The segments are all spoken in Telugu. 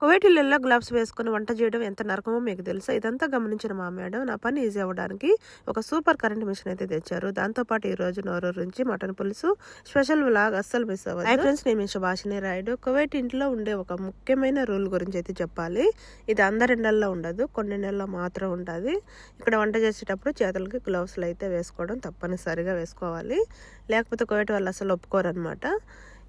కువైటీలలో గ్లవ్స్ వేసుకొని వంట చేయడం ఎంత నరకమో మీకు తెలుసా? ఇదంతా గమనించిన మా మేడం నా పని ఈజీ అవ్వడానికి ఒక సూపర్ కరెంట్ మిషన్ అయితే తెచ్చారు. దాంతోపాటు ఈ రోజు నోరూరించి మటన్ పులుసు స్పెషల్ వ్లాగ్ అస్సలు మిస్ అవ్వదు. హై ఫ్రెండ్స్, నేను మీ సుభాషిణి రాయుడు. కువైట్ ఇంట్లో ఉండే ఒక ముఖ్యమైన రూల్ గురించి అయితే చెప్పాలి. ఇది అందరి ఇళ్లలో ఉండదు, కొన్ని నెలల్లో మాత్రం ఉంటుంది. ఇక్కడ వంట చేసేటప్పుడు చేతులకి గ్లవ్స్లు అయితే వేసుకోవడం తప్పనిసరిగా వేసుకోవాలి. లేకపోతే కువైట్ వాళ్ళు అసలు ఒప్పుకోరనమాట.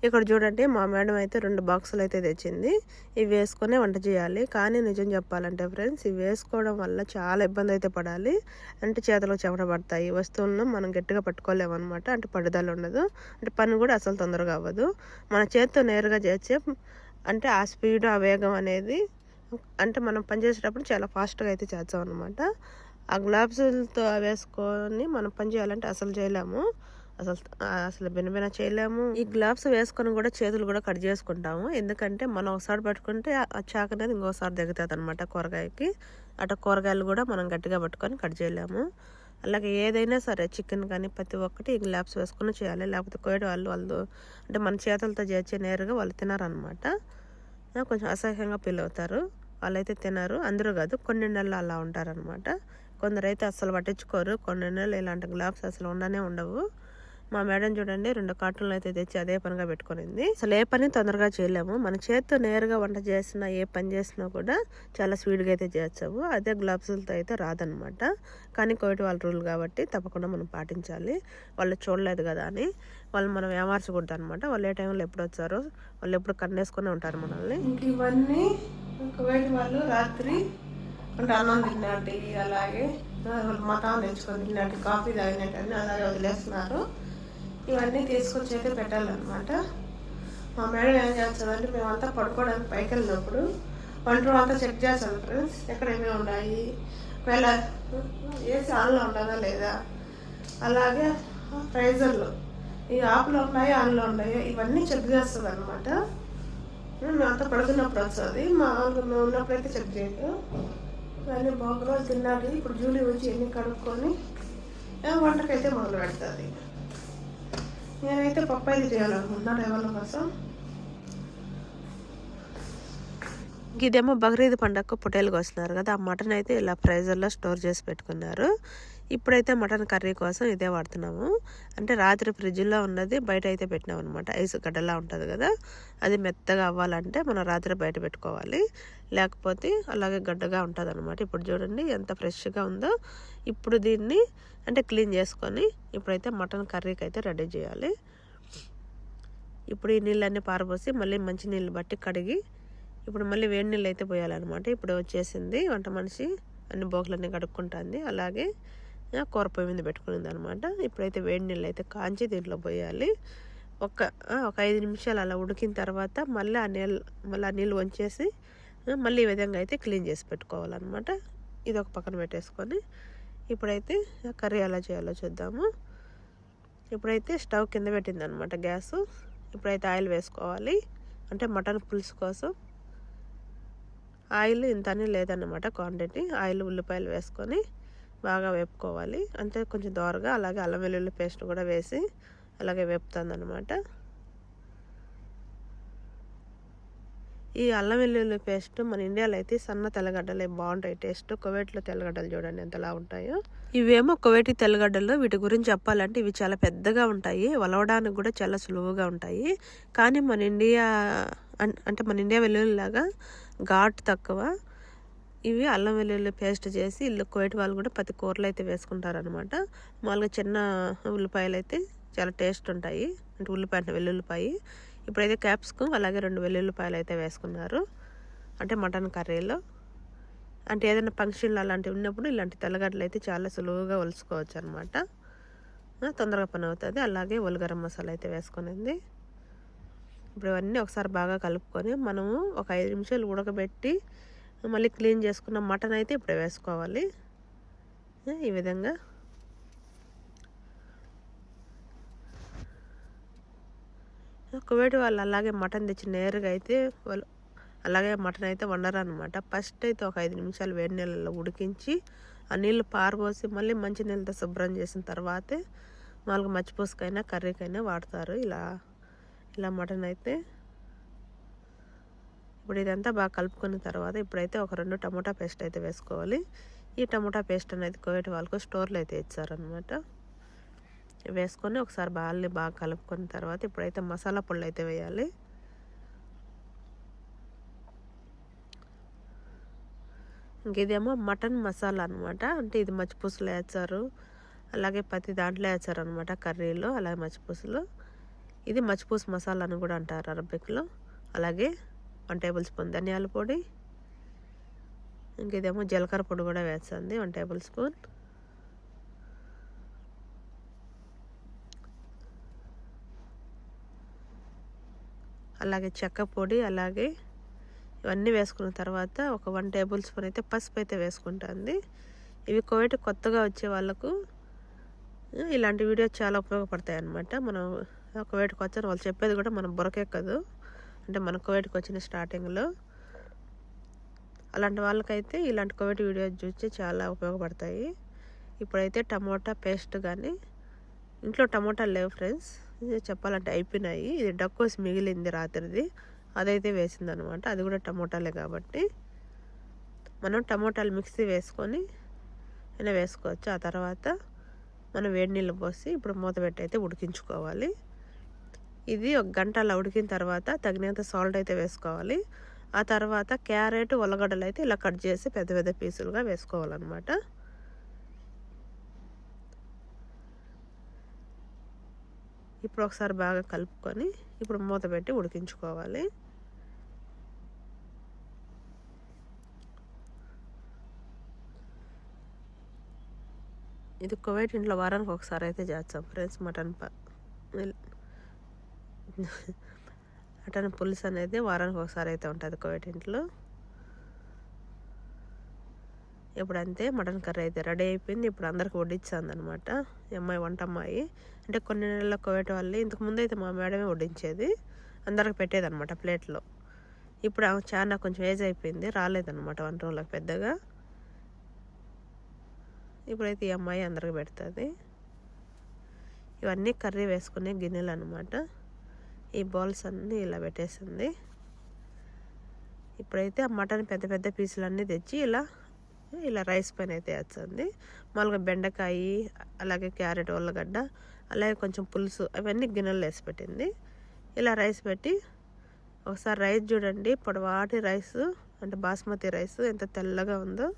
ఇక్కడ చూడండి, మా మేడం అయితే 2 బాక్సులు అయితే తెచ్చింది. ఇవి వేసుకునే వంట చేయాలి. కానీ నిజం చెప్పాలంటే ఫ్రెండ్స్, ఇవి వేసుకోవడం వల్ల చాలా ఇబ్బంది అయితే పడాలి. అంటే చేతులకు చెమట పడతాయి, వస్తువులను మనం గట్టిగా పట్టుకోలేమన్నమాట. అంటే పట్టుదల ఉండదు, అంటే పని కూడా అసలు తొందరగా అవ్వదు. మన చేతితో నేరుగా చేసే అంటే ఆ స్పీడ్, ఆ వేగం అనేది అంటే మనం పని చేసేటప్పుడు చాలా ఫాస్ట్గా అయితే చేస్తాం అనమాట. ఆ గ్లవ్స్లతో వేసుకొని మనం పని చేయాలంటే అసలు చేయలేము, అసలు బినబిన చేయలేము. ఈ గ్లవ్స్ వేసుకొని కూడా చేతులు కూడా కట్ చేసుకుంటాము. ఎందుకంటే మనం ఒకసారి పట్టుకుంటే ఆ చాక అనేది ఇంకోసారి దిగుతుంది అనమాట కూరగాయకి. అటు కూరగాయలు కూడా మనం గట్టిగా పట్టుకొని కట్ చేయలేము. అలాగే ఏదైనా సరే చికెన్ కానీ ప్రతి ఒక్కటి ఈ గ్లవ్స్ వేసుకొని చేయాలి. లేకపోతే కోయడం వాళ్ళు అంటే మన చేతులతో చేర్చే నేరుగా వాళ్ళు తినారనమాట. కొంచెం అసహ్యంగా ఫీల్ అవుతారు. వాళ్ళైతే తినరు, అందరూ కాదు, కొన్ని నెలలు అలా ఉంటారనమాట. కొందరైతే అసలు పట్టించుకోరు. కొన్ని నెలలు ఇలాంటి గ్లవ్స్ అసలు ఉండనే ఉండవు. మా మేడం చూడండి 2 కార్టూన్లు అయితే తెచ్చి అదే పనిగా పెట్టుకునింది. అసలు ఏ పని తొందరగా చేయలేము. మన చేతితో నేరుగా వంట చేసినా ఏ పని చేసినా కూడా చాలా స్పీడ్గా అయితే చేస్తాము. అదే గ్లవ్స్లతో అయితే రాదనమాట. కానీ కోవిడ్ వాళ్ళ రూల్ కాబట్టి తప్పకుండా మనం పాటించాలి. వాళ్ళు చూడలేదు కదా అని వాళ్ళు మనం ఏమార్చకూడదు అనమాట. వాళ్ళు ఏ టైంలో ఎప్పుడు వచ్చారో వాళ్ళు ఎప్పుడు కన్నేసుకునే ఉంటారు మనల్ని. ఇంక ఇవన్నీ కోవిడ్ వాళ్ళు రాత్రి అంటే అన్నం తిన్నట్టు, అలాగే మటన్ తెచ్చుకొని తిన్నట్టు, కాఫీ తాగినట్టు అలాగే వదిలేస్తున్నారు. ఇవన్నీ తీసుకొచ్చి అయితే పెట్టాలన్నమాట. మా మేడం ఏం చేస్తుందంటే మేమంతా పడుకోవడానికి పైకి వెళ్ళినప్పుడు వంట అంతా చెక్ చేస్తాను ఫ్రెండ్స్, ఎక్కడ ఏమేమి ఉన్నాయి, ఒకవేళ ఏసీ ఆన్లో ఉంటుందా లేదా, అలాగే ఫ్రైజర్లో ఈ ఆపులో ఉన్నాయో ఆన్లో ఉన్నాయో ఇవన్నీ చెక్ చేస్తుంది అనమాట. మేమంతా పడుకున్నప్పుడు వస్తుంది, మేము ఉన్నప్పుడైతే చెక్ చేయదు. ఇవన్నీ బాగా రోజు తిన్నాడు. ఇప్పుడు జూలీ వచ్చి ఎన్ని కడుక్కొని వంటకైతే మొదలు పెడుతుంది. నేనైతే పప్పాయి చేయాలనుకుంటున్నాను ఎవరి కోసం. ఇదేమో బక్రీద్ పండగకు పొట్టేలుగా వస్తున్నారు కదా, ఆ మటన్ అయితే ఇలా ఫ్రైజర్లో స్టోర్ చేసి పెట్టుకున్నారు. ఇప్పుడైతే మటన్ కర్రీ కోసం ఇదే వాడుతున్నాము. అంటే రాత్రి ఫ్రిడ్జ్లో ఉన్నది బయట అయితే పెట్టినాం అనమాట. ఐస్ గడ్డలా ఉంటుంది కదా, అది మెత్తగా అవ్వాలంటే మనం రాత్రి బయట పెట్టుకోవాలి, లేకపోతే అలాగే గడ్డగా ఉంటుంది అనమాట. ఇప్పుడు చూడండి ఎంత ఫ్రెష్గా ఉందో. ఇప్పుడు దీన్ని అంటే క్లీన్ చేసుకొని ఇప్పుడైతే మటన్ కర్రీకి అయితే రెడీ చేయాలి. ఇప్పుడు ఈ నీళ్ళన్నీ పారబోసి మళ్ళీ మంచి నీళ్ళు బట్టి కడిగి ఇప్పుడు మళ్ళీ వేడి నీళ్ళు అయితే పోయాలన్నమాట. ఇప్పుడు వచ్చేసింది వంట మనిషి, అన్ని బోకులన్నీ కడుక్కుంటుంది. అలాగే కూర పొయ్యి మీద పెట్టుకునింది అనమాట. ఇప్పుడైతే వేడి నీళ్ళు అయితే కాంచి దీంట్లో పోయాలి. ఒక 5 నిమిషాలు అలా ఉడికిన తర్వాత మళ్ళీ ఆ నీళ్ళు వంచేసి మళ్ళీ ఈ విధంగా అయితే క్లీన్ చేసి పెట్టుకోవాలన్నమాట. ఇది ఒక పక్కన పెట్టేసుకొని ఇప్పుడైతే కర్రీ ఎలా చేయాలో చూద్దాము. ఇప్పుడైతే స్టవ్ కింద పెట్టింది అనమాట గ్యాస్. ఇప్పుడైతే ఆయిల్ వేసుకోవాలి. అంటే మటన్ పులుసు కోసం ఆయిల్ ఇంతనే లేదన్నమాట క్వాంటిటీ. ఆయిల్, ఉల్లిపాయలు వేసుకొని బాగా వేపుకోవాలి. అంటే కొంచెం దోరగా. అలాగే అల్లం వెల్లుల్లి పేస్ట్ కూడా వేసి అలాగే వేపుతుంది అనమాట. ఈ అల్లం వెల్లుల్లి పేస్ట్ మన ఇండియాలో అయితే సన్న తెల్లగడ్డలే బాగుంటాయి టేస్ట్. కువైట్లో తెల్లగడ్డలు చూడండి ఎంతలా ఉంటాయో. ఇవేమో కువైటీ తెల్లగడ్డలు. వీటి గురించి చెప్పాలంటే ఇవి చాలా పెద్దగా ఉంటాయి, వలవడానికి కూడా చాలా సులువుగా ఉంటాయి. కానీ మన ఇండియా వెల్లుల్లిలాగా ఘాటు తక్కువ. ఇవి అల్లం వెల్లుల్లి పేస్ట్ చేసి కువైట్ వాళ్ళు కూడా ప్రతి కూరలు అయితే వేసుకుంటారనమాట. మామూలుగా చిన్న ఉల్లిపాయలు అయితే చాలా టేస్ట్ ఉంటాయి. అంటే ఉల్లిపాయ అంటే వెల్లుల్లిపాయ. ఇప్పుడైతే క్యాప్సికమ్ అలాగే 2 వెల్లుల్లిపాయలు అయితే వేసుకున్నారు. అంటే మటన్ కర్రీలో అంటే ఏదైనా ఫంక్షన్లు అలాంటివి ఉన్నప్పుడు ఇలాంటి తెల్లగడ్డలు అయితే చాలా సులువుగా ఒలుచుకోవచ్చు అనమాట. తొందరగా పని అవుతుంది. అలాగే ఉల్లిగరం మసాలా అయితే వేసుకునింది. ఇప్పుడు ఇవన్నీ ఒకసారి బాగా కలుపుకొని మనము ఒక 5 నిమిషాలు ఉడకబెట్టి మళ్ళీ క్లీన్ చేసుకున్న మటన్ అయితే ఇప్పుడు వేసుకోవాలి. ఈ విధంగా కువైట్ వాళ్ళు అలాగే మటన్ తెచ్చి నేరుగా అయితే వాళ్ళు అలాగే మటన్ అయితే వండరనమాట. ఫస్ట్ అయితే ఒక 5 నిమిషాలు వేడి నీళ్ళలో ఉడికించి ఆ నీళ్ళు పారబోసి మళ్ళీ మంచి నీళ్ళతో శుభ్రం చేసిన తర్వాతే మామూలుగా మచ్చిపూసకైనా కర్రీకైనా వాడతారు. ఇలా మటన్ అయితే ఇప్పుడు ఇదంతా బాగా కలుపుకున్న తర్వాత ఇప్పుడైతే ఒక 2 టమోటా పేస్ట్ అయితే వేసుకోవాలి. ఈ టమోటా పేస్ట్ అనేది కువైట్ వాళ్ళకు స్టోర్లో అయితే ఇచ్చారనమాట. వేసుకొని ఒకసారి బాగా కలుపుకున్న తర్వాత ఇప్పుడైతే మసాలా పొళ్ళు అయితే వేయాలి. ఇంక ఇదేమో మటన్ మసాలా అనమాట. అంటే ఇది మచ్చిపూసలు వేస్తారు, అలాగే ప్రతి దాంట్లో వేస్తారనమాట కర్రీలో, అలాగే మచ్చిపూసలు. ఇది మచ్చిపూస మసాలా అని కూడా అంటారు అరబిక్లో. అలాగే 1 టేబుల్ స్పూన్ ధనియాల పొడి, ఇంక ఇదేమో జీలకర్ర పొడి కూడా వేస్తుంది 1 టేబుల్ స్పూన్. అలాగే చెక్క పొడి, అలాగే ఇవన్నీ వేసుకున్న తర్వాత ఒక 1 టేబుల్ స్పూన్ అయితే పసుపు అయితే వేసుకుంటుంది. ఇవి కువైట్ కొత్తగా వచ్చే వాళ్ళకు ఇలాంటి వీడియోస్ చాలా ఉపయోగపడతాయి అన్నమాట. మనం కువైట్కి వచ్చారు వాళ్ళు చెప్పేది కూడా మనం బురకెక్కదు. అంటే మన కువైట్కి వచ్చిన స్టార్టింగ్లో అలాంటి వాళ్ళకైతే ఇలాంటి కువైట్ వీడియోస్ చూసి చాలా ఉపయోగపడతాయి. ఇప్పుడైతే టమోటా పేస్ట్ కానీ ఇంట్లో టమోటాలు లేవు ఫ్రెండ్స్, చెప్పాలంటే అయిపోయినాయి. ఇది డక్కోసి మిగిలింది రాత్రిది, అదైతే వేసిందనమాట. అది కూడా టమోటాలే కాబట్టి మనం టమోటాలు మిక్సీ వేసుకొని అయినా వేసుకోవచ్చు. ఆ తర్వాత మనం వేడి నీళ్ళు పోసి ఇప్పుడు మూత పెట్టి అయితే ఉడికించుకోవాలి. ఇది 1 గంట అలా ఉడికిన తర్వాత తగినంత సాల్ట్ అయితే వేసుకోవాలి. ఆ తర్వాత క్యారెట్, ఉల్లగడ్డలు అయితే ఇలా కట్ చేసి పెద్ద పెద్ద పీసులుగా వేసుకోవాలన్నమాట. ఇప్పుడు ఒకసారి బాగా కలుపుకొని ఇప్పుడు మూత పెట్టి ఉడికించుకోవాలి. ఇది కువైట్ ఇంట్లో వారానికి ఒకసారి అయితే చేస్తాం ఫ్రెండ్స్. మటన్ పులుసు అనేది వారానికి ఒకసారి అయితే ఉంటుంది కువైట్ ఇంట్లో. ఇప్పుడు అంతే మటన్ కర్రీ అయితే రెడీ అయిపోయింది. ఇప్పుడు అందరికి వడ్డించింది అనమాట ఈ అమ్మాయి, వంట అమ్మాయి. అంటే కొన్ని నెలల కువైట్ వాళ్ళు, ఇంతకుముందు అయితే మా మేడమే వడ్డించేది, అందరికి పెట్టేది అనమాట ప్లేట్లో. ఇప్పుడు ఆమె చాలా కొంచెం ఏజ్ అయిపోయింది, రాలేదన్నమాట వంట రోజులకు పెద్దగా. ఇప్పుడైతే ఈ అమ్మాయి అందరికి పెడుతుంది. ఇవన్నీ కర్రీ వేసుకునే గిన్నెలు అనమాట. ఈ బౌల్స్ అన్నీ ఇలా పెట్టేసింది. ఇప్పుడైతే ఆ మటన్ పెద్ద పెద్ద పీసులన్నీ తెచ్చి ఇలా రైస్ పైన అయితే వేస్తుంది. మామూలుగా బెండకాయ, అలాగే క్యారెట్, ఉల్లగడ్డ, అలాగే కొంచెం పులుసు, అవన్నీ గిన్నెలు వేసి పెట్టింది. ఇలా రైస్ పెట్టి ఒకసారి రైస్ చూడండి, పొడవాటి రైస్, అంటే బాస్మతి రైస్ ఎంత తెల్లగా ఉందో.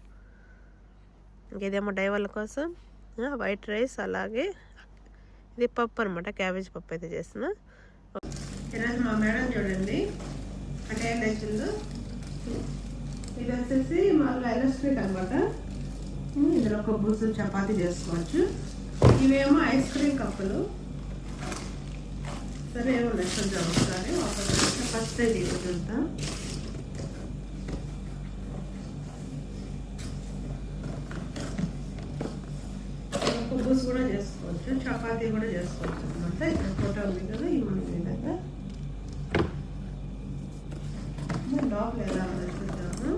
ఇంకేదేమో డైవర్ల కోసం వైట్ రైస్, అలాగే ఇది పప్పు అనమాట, క్యాబేజ్ పప్పు అయితే చేసిన. ఈరోజు మా మేడం చూడండి అంటే ఏం తెచ్చిందో. ఇది వచ్చేసి మామూలుగా ఎలస్ట్రిక్ అనమాట. ఇందులో ఒక బూసు చపాతీ చేసుకోవచ్చు. ఇవేమో ఐస్ క్రీమ్ కప్పులు. సరే ఏమో లెక్కలు ఒకసారి ఫస్ట్ తీసుకుంటా. బూస్ కూడా చేసుకోవచ్చు, చపాతీ కూడా చేసుకోవచ్చు అనమాట. ఇక్కడ ఫోటో ఉంది కదా, ఈ మన విధంగా లోపల ఎలా చూద్దాము.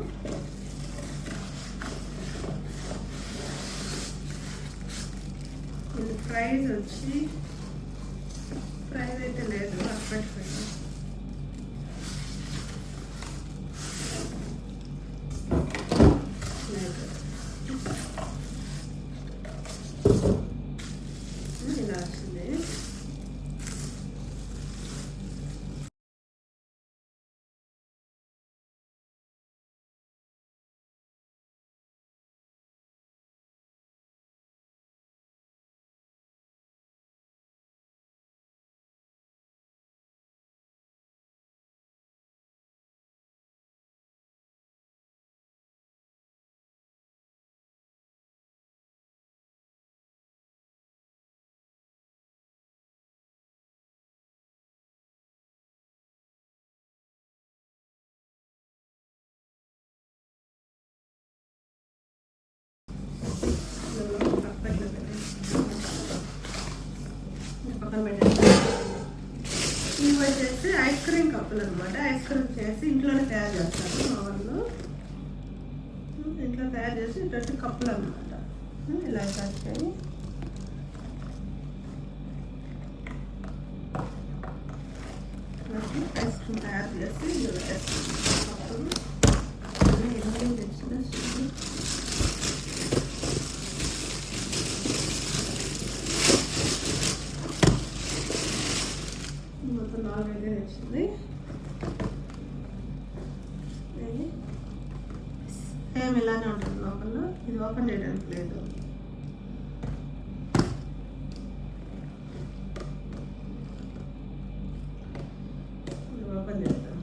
ఇది ప్రైజ్ వచ్చి ప్రైజ్ అయితే లేదు, అప్పటి ఇలా వచ్చింది. ఇవి వచ్చేసి ఐస్ క్రీమ్ కప్పులు అనమాట. ఐస్ క్రీమ్ చేసి ఇంట్లోనే తయారు చేస్తారు మా వాళ్ళు. ఇంట్లో తయారు చేసి ఇటువంటి కప్పులు అనమాట. ఇలా వచ్చాయి. ఐస్ క్రీమ్ తయారు చేసి సేమ్ ఇలానే ఉంటుంది లోపల. ఇది ఓపెన్ చేయడానికి లేదు. ఓపెన్ చేద్దాం.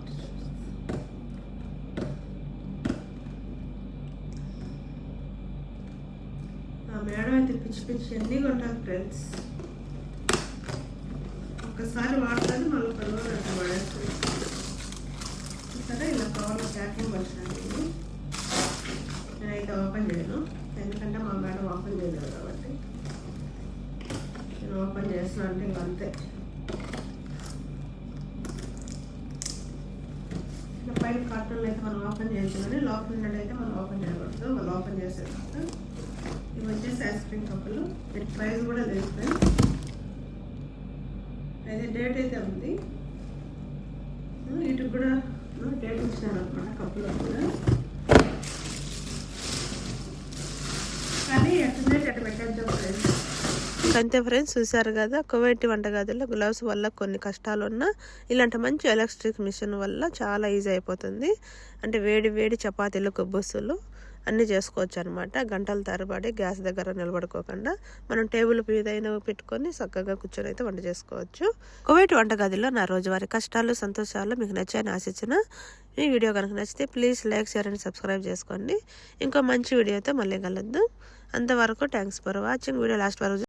మేడం అయితే పిచ్చి పిచ్చి అన్నీ కొంటారు ఫ్రెండ్స్. ఒక్కసారి వాడతాను, మళ్ళీ 10 రోజులు అంటే వాడేస్తుంది. సరే ఇలా కవర్లో ప్యాకింగ్ వచ్చినది. నేనైతే ఓపెన్ చేయను, ఎందుకంటే మా మేడం ఓపెన్ చేయలేదు కాబట్టి. నేను ఓపెన్ చేస్తున్నా అంటే ఇంక అంతే. ఇలా పైన కార్టూన్లో అయితే మనం ఓపెన్ చేయొచ్చు, కానీ లోపల ఉన్నట్టయితే మనం ఓపెన్ చేయకూడదు. వాళ్ళు ఓపెన్ చేసేటప్పుడు ఇవి వచ్చేసి ఐస్ క్రీమ్ కప్పులు. వీటి ప్రైస్ కూడా లేదు ఫ్రెండ్స్. అయితే డేట్ అయితే ఉంది, వీటికి కూడా డేట్ ఇచ్చినారు అనమాట కప్పులో కూడా. కానీ ఎట్లా పెట్టేద్దాం ఫ్రెండ్స్. అంతే ఫ్రెండ్స్, చూసారు కదా, కువైట్ వంటగదిలో గ్లౌస్ వల్ల కొన్ని కష్టాలు ఉన్నా ఇలాంటి మంచి ఎలక్ట్రిక్ మిషన్ వల్ల చాలా ఈజీ అయిపోతుంది. అంటే వేడి వేడి చపాతీలు, కుబ్బుసులు అన్నీ చేసుకోవచ్చు అనమాట. గంటల తరబడి గ్యాస్ దగ్గర నిలబడుకోకుండా మనం టేబుల్ మీదైనా పెట్టుకొని చక్కగా కూర్చొని అయితే వంట చేసుకోవచ్చు. కువైట్ వంటగదిలో నా రోజువారీ కష్టాలు, సంతోషాలు మీకు నచ్చాయని ఆశించిన. ఈ వీడియో కనుక నచ్చితే please like, share and subscribe చేసుకోండి. ఇంకో మంచి వీడియోతో మళ్ళీ కలుద్దాం. అంతవరకు thanks for watching. Video last వరకు